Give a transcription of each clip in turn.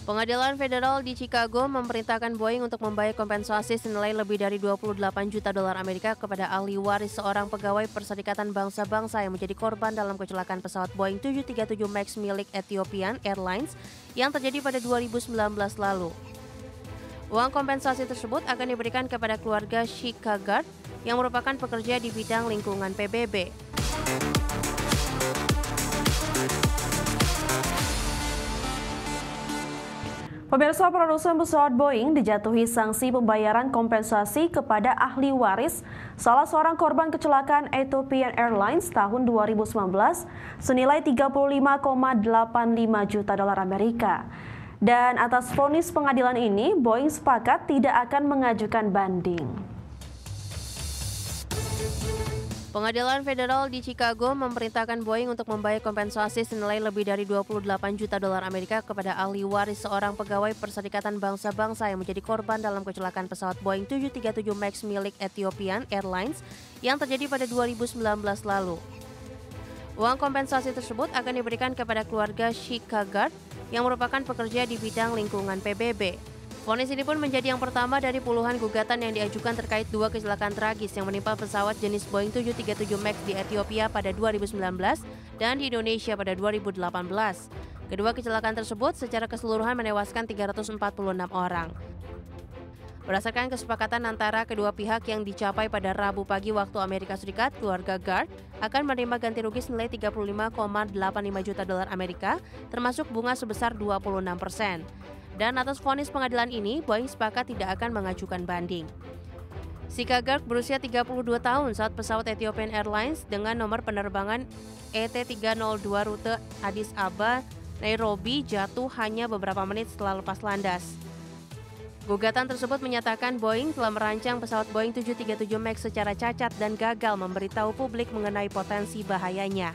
Pengadilan Federal di Chicago memerintahkan Boeing untuk membayar kompensasi senilai lebih dari 28 juta dolar Amerika kepada ahli waris seorang pegawai Perserikatan Bangsa-Bangsa yang menjadi korban dalam kecelakaan pesawat Boeing 737 MAX milik Ethiopian Airlines yang terjadi pada 2019 lalu. Uang kompensasi tersebut akan diberikan kepada keluarga Shikagard yang merupakan pekerja di bidang lingkungan PBB. Pemirsa, produsen pesawat Boeing dijatuhi sanksi pembayaran kompensasi kepada ahli waris salah seorang korban kecelakaan Ethiopian Airlines tahun 2019 senilai 35,85 juta dolar Amerika. Dan atas vonis pengadilan ini, Boeing sepakat tidak akan mengajukan banding. Pengadilan Federal di Chicago memerintahkan Boeing untuk membayar kompensasi senilai lebih dari 28 juta dolar Amerika kepada ahli waris seorang pegawai Perserikatan Bangsa-Bangsa yang menjadi korban dalam kecelakaan pesawat Boeing 737 MAX milik Ethiopian Airlines yang terjadi pada 2019 lalu. Uang kompensasi tersebut akan diberikan kepada keluarga Shikagard yang merupakan pekerja di bidang lingkungan PBB. Vonis ini pun menjadi yang pertama dari puluhan gugatan yang diajukan terkait dua kecelakaan tragis yang menimpa pesawat jenis Boeing 737 MAX di Ethiopia pada 2019 dan di Indonesia pada 2018. Kedua kecelakaan tersebut secara keseluruhan menewaskan 346 orang. Berdasarkan kesepakatan antara kedua pihak yang dicapai pada Rabu pagi waktu Amerika Serikat, keluarga Gard akan menerima ganti rugi senilai 35,85 juta dolar Amerika, termasuk bunga sebesar 26%. Dan atas vonis pengadilan ini, Boeing sepakat tidak akan mengajukan banding. Shikagard berusia 32 tahun saat pesawat Ethiopian Airlines dengan nomor penerbangan ET302 rute Addis Ababa, Nairobi jatuh hanya beberapa menit setelah lepas landas. Gugatan tersebut menyatakan Boeing telah merancang pesawat Boeing 737 MAX secara cacat dan gagal memberitahu publik mengenai potensi bahayanya.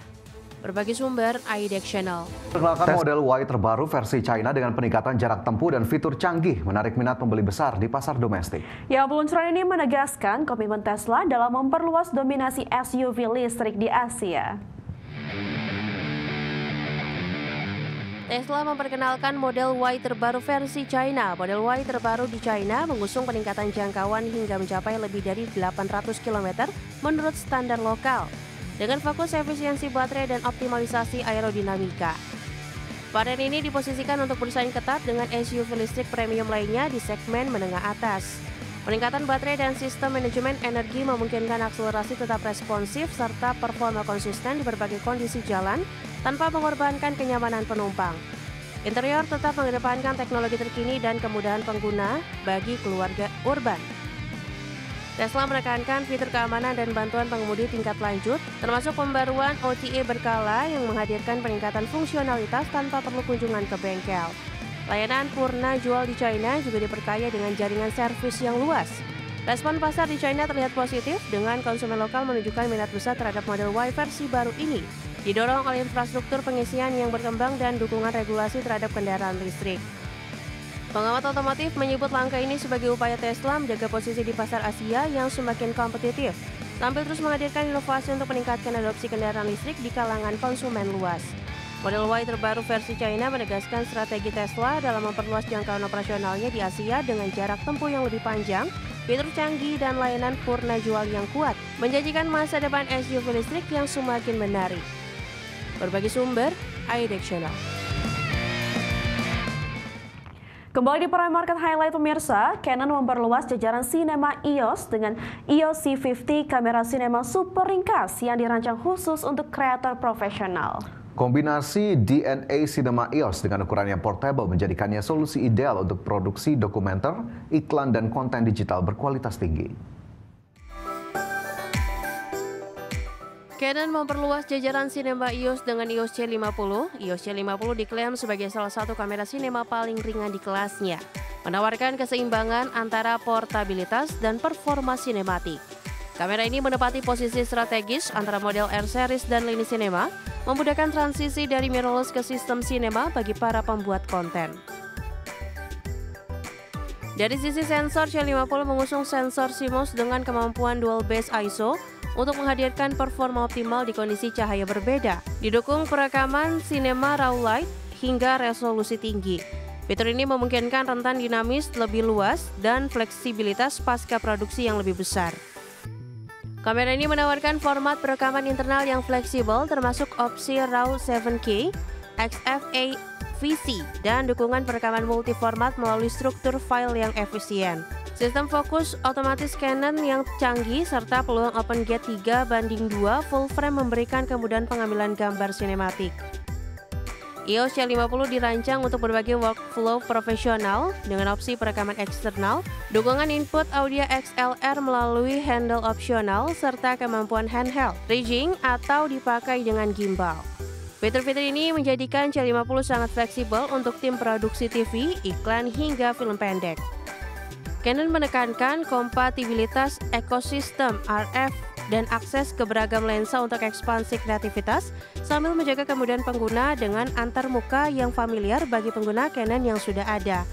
Berbagi sumber, iDeck Channel. Perkenalkan model Y terbaru versi China dengan peningkatan jarak tempuh dan fitur canggih menarik minat pembeli besar di pasar domestik. Ya, peluncuran ini menegaskan komitmen Tesla dalam memperluas dominasi SUV listrik di Asia. Tesla memperkenalkan model Y terbaru versi China. Model Y terbaru di China mengusung peningkatan jangkauan hingga mencapai lebih dari 800 km menurut standar lokal, dengan fokus efisiensi baterai dan optimalisasi aerodinamika. Varian ini diposisikan untuk bersaing ketat dengan SUV listrik premium lainnya di segmen menengah atas. Peningkatan baterai dan sistem manajemen energi memungkinkan akselerasi tetap responsif serta performa konsisten di berbagai kondisi jalan tanpa mengorbankan kenyamanan penumpang. Interior tetap mengedepankan teknologi terkini dan kemudahan pengguna bagi keluarga urban. Tesla menekankan fitur keamanan dan bantuan pengemudi tingkat lanjut, termasuk pembaruan OTA berkala yang menghadirkan peningkatan fungsionalitas tanpa perlu kunjungan ke bengkel. Layanan purna jual di China juga diperkaya dengan jaringan servis yang luas. Respon pasar di China terlihat positif dengan konsumen lokal menunjukkan minat besar terhadap model Y versi baru ini, didorong oleh infrastruktur pengisian yang berkembang dan dukungan regulasi terhadap kendaraan listrik. Pengamat otomotif menyebut langkah ini sebagai upaya Tesla menjaga posisi di pasar Asia yang semakin kompetitif, sambil terus menghadirkan inovasi untuk meningkatkan adopsi kendaraan listrik di kalangan konsumen luas. Model Y terbaru versi China menegaskan strategi Tesla dalam memperluas jangkauan operasionalnya di Asia dengan jarak tempuh yang lebih panjang, fitur canggih, dan layanan purna jual yang kuat, menjanjikan masa depan SUV listrik yang semakin menarik. Berbagi sumber, iDeck Channel. Kembali di Prime Market Highlight pemirsa, Canon memperluas jajaran sinema EOS dengan EOS C50 kamera sinema super ringkas yang dirancang khusus untuk kreator profesional. Kombinasi DNA Cinema EOS dengan ukuran yang portable menjadikannya solusi ideal untuk produksi dokumenter, iklan, dan konten digital berkualitas tinggi. Canon memperluas jajaran sinema EOS dengan EOS C50. EOS C50 diklaim sebagai salah satu kamera sinema paling ringan di kelasnya, menawarkan keseimbangan antara portabilitas dan performa sinematik. Kamera ini menempati posisi strategis antara model R series dan lini sinema, memudahkan transisi dari mirrorless ke sistem sinema bagi para pembuat konten. Dari sisi sensor, C50 mengusung sensor CMOS dengan kemampuan dual base ISO untuk menghadirkan performa optimal di kondisi cahaya berbeda. Didukung perekaman Cinema Raw Light hingga resolusi tinggi. Fitur ini memungkinkan rentan dinamis lebih luas dan fleksibilitas pasca produksi yang lebih besar. Kamera ini menawarkan format perekaman internal yang fleksibel termasuk opsi RAW 7K, XFA VC, dan dukungan perekaman multiformat melalui struktur file yang efisien. Sistem fokus otomatis Canon yang canggih serta peluang open gate 3:2 full frame memberikan kemudahan pengambilan gambar sinematik. EOS C50 dirancang untuk berbagai workflow profesional dengan opsi perekaman eksternal, dukungan input audio XLR melalui handle opsional, serta kemampuan handheld, rigging, atau dipakai dengan gimbal. Fitur-fitur ini menjadikan C50 sangat fleksibel untuk tim produksi TV, iklan, hingga film pendek. Canon menekankan kompatibilitas ekosistem RF dan akses ke beragam lensa untuk ekspansi kreativitas sambil menjaga kemudahan pengguna dengan antarmuka yang familiar bagi pengguna Canon yang sudah ada.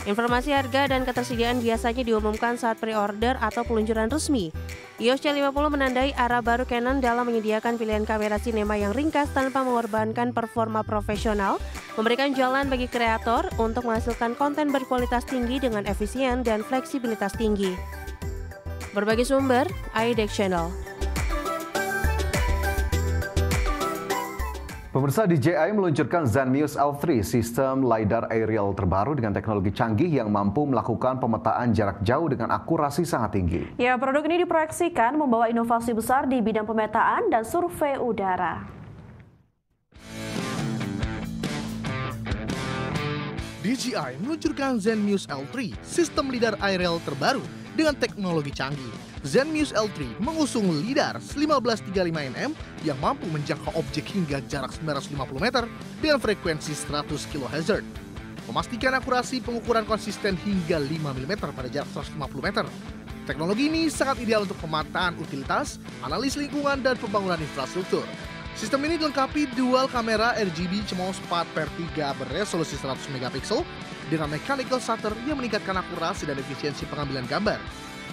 Informasi harga dan ketersediaan biasanya diumumkan saat pre-order atau peluncuran resmi. EOS C50 menandai arah baru Canon dalam menyediakan pilihan kamera sinema yang ringkas tanpa mengorbankan performa profesional, memberikan jalan bagi kreator untuk menghasilkan konten berkualitas tinggi dengan efisien dan fleksibilitas tinggi. Berbagai sumber, iDeck Channel. Pemirsa, DJI meluncurkan Zenmuse L3, sistem LiDAR aerial terbaru dengan teknologi canggih yang mampu melakukan pemetaan jarak jauh dengan akurasi sangat tinggi. Ya, produk ini diproyeksikan membawa inovasi besar di bidang pemetaan dan survei udara. DJI meluncurkan Zenmuse L3, sistem LiDAR aerial terbaru dengan teknologi canggih. Zenmuse L3 mengusung LiDAR 1535nm yang mampu menjangkau objek hingga jarak 950 meter dengan frekuensi 100 kHz. Memastikan akurasi pengukuran konsisten hingga 5 mm pada jarak 150 meter. Teknologi ini sangat ideal untuk pemataan utilitas, analis lingkungan, dan pembangunan infrastruktur. Sistem ini dilengkapi dual kamera RGB CMOS 4/3 beresolusi 100 MP dengan mechanical shutter yang meningkatkan akurasi dan efisiensi pengambilan gambar.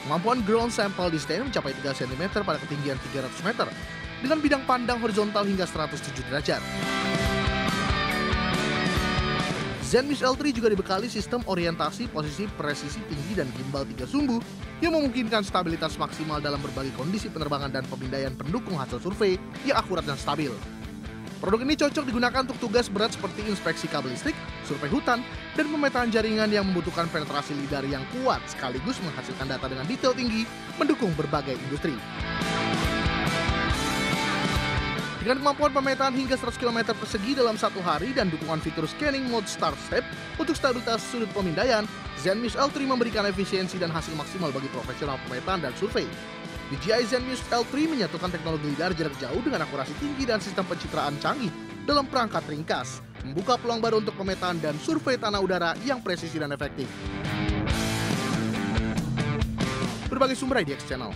Kemampuan ground sample distance mencapai 3 cm pada ketinggian 300 meter dengan bidang pandang horizontal hingga 107 derajat. Zenmuse L3 juga dibekali sistem orientasi posisi presisi tinggi dan gimbal 3 sumbu yang memungkinkan stabilitas maksimal dalam berbagai kondisi penerbangan dan pemindaian pendukung hasil survei yang akurat dan stabil. Produk ini cocok digunakan untuk tugas berat seperti inspeksi kabel listrik, survei hutan, dan pemetaan jaringan yang membutuhkan penetrasi LiDAR yang kuat sekaligus menghasilkan data dengan detail tinggi mendukung berbagai industri. Dengan kemampuan pemetaan hingga 100 km persegi dalam satu hari dan dukungan fitur scanning mode Star Step untuk stabilitas sudut pemindaian, Zenmuse L3 memberikan efisiensi dan hasil maksimal bagi profesional pemetaan dan survei. DJI Zenmuse L3 menyatukan teknologi LiDAR jarak jauh dengan akurasi tinggi dan sistem pencitraan canggih dalam perangkat ringkas, membuka peluang baru untuk pemetaan dan survei tanah udara yang presisi dan efektif. Berbagai sumber iDeck Channel.